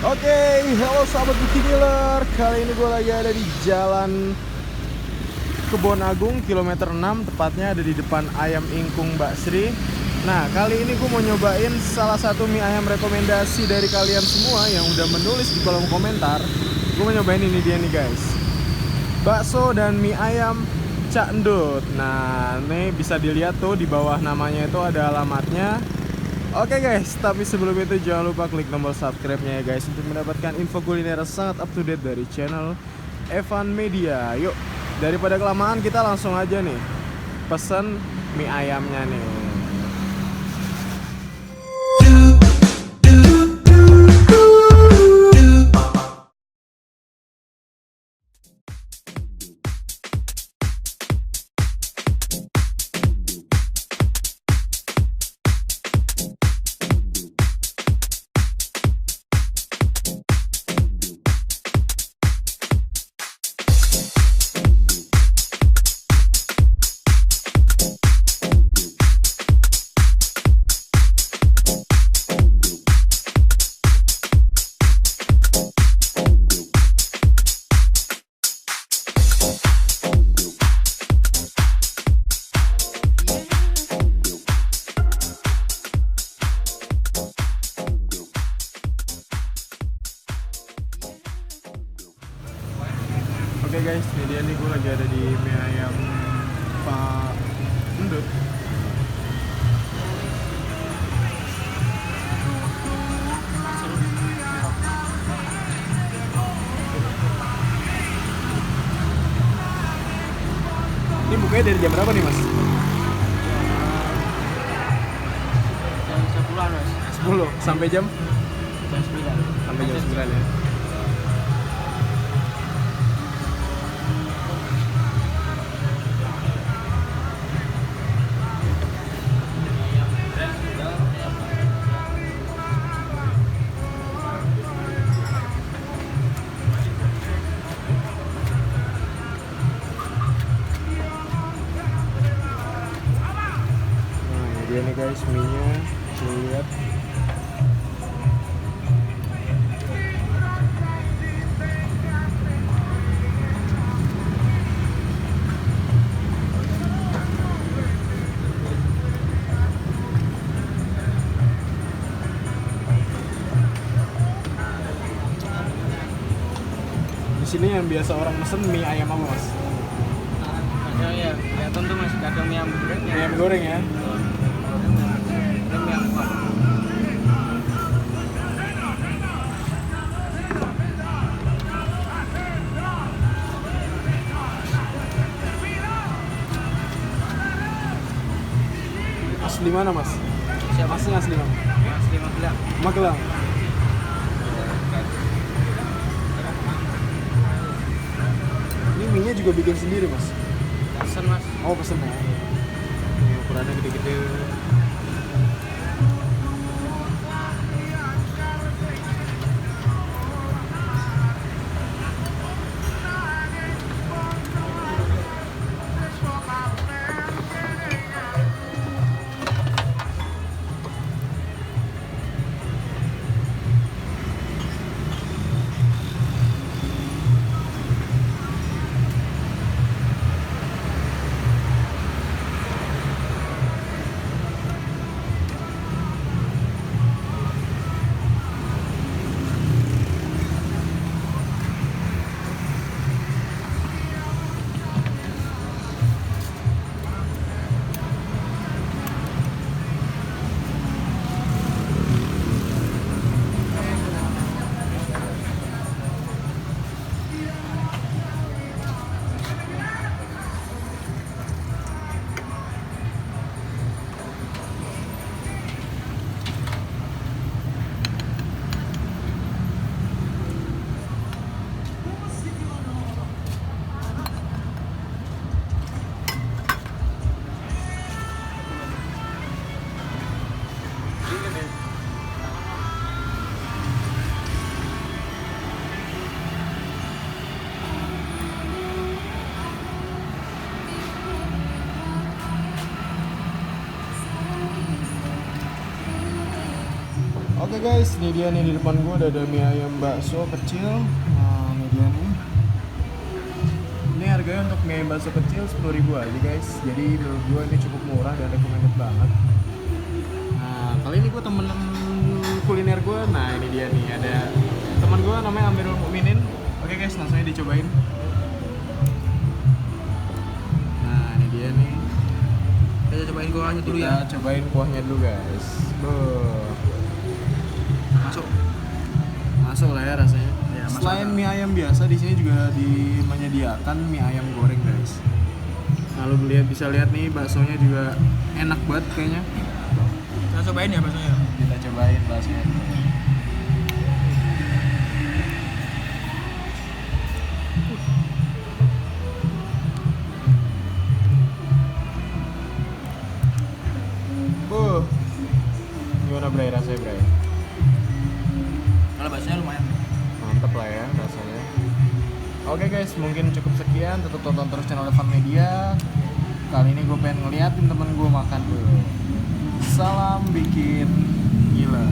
Oke, halo sahabat Bukti Miller. Kali ini gue lagi ada di Jalan Kebon Agung, kilometer 6, tepatnya ada di depan Ayam Ingkung Mbak Sri. Nah, kali ini gue mau nyobain salah satu mie ayam rekomendasi dari kalian semua yang udah menulis di kolom komentar. Gue mau nyobain ini dia nih guys, bakso dan mie ayam Cak Ndut. Nah, ini bisa dilihat tuh di bawah namanya itu ada alamatnya. Oke guys, tapi sebelum itu jangan lupa klik tombol subscribe-nya ya guys, untuk mendapatkan info kuliner sangat up to date dari channel Evan Media. Yuk, daripada kelamaan kita langsung aja nih pesen mie ayamnya nih. Oke guys, ini dia nih, gue lagi ada di mie ayam Pak Ndut. Ini bukanya dari jam berapa nih mas? Jam 10-an mas. 10 sampai jam? Jam 9. Sampai jam 9 ya. Nah, ini dia nih guys, mie-nya. Coba lihat. Di sini yang biasa orang mesen mie ayam apa mas? Ada ya, kelihatan tuh mas, kadang mie ayam goreng Mie ya. ayam goreng ya. Ada mie ayam kuah. Asli mana mas? Siapa? Masnya asli mana? Asli Magelang. Magelang. Ini mie-nya juga bikin sendiri mas? Pesen mas. Oh pesen ya. Ini ukurannya gede-gede. Oke guys, ini dia nih di depan gue udah ada mie ayam bakso kecil. Nah, ini dia nih. Ini harganya untuk mie ayam bakso kecil 10.000 aja guys. Jadi menurut gue ini cukup murah dan recommended banget. Nah, kali ini gue temenan kuliner gue. Nah, ini dia nih, ada teman gue namanya Amirul Mukminin. Oke guys, langsung aja dicobain. Nah, ini dia nih. Kita cobain kuahnya dulu ya. Kita cobain kuahnya dulu guys. Masuk lah ya rasanya. Ya, masuk Selain akal. mie ayam biasa, di sini juga menyediakan mie ayam goreng guys. Nah, lu bisa lihat nih baksonya juga enak banget kayaknya. Kita cobain ya baksonya. Kita cobain baksonya. Gimana Bray rasanya Bray? Kalau baksonya lumayan. Mantep lah ya rasanya. Oke guys, mungkin cukup sekian. Tetap tonton terus channel Evan Media. Kali ini gue pengen ngeliatin temen gue makan dulu. Salam bikin gila.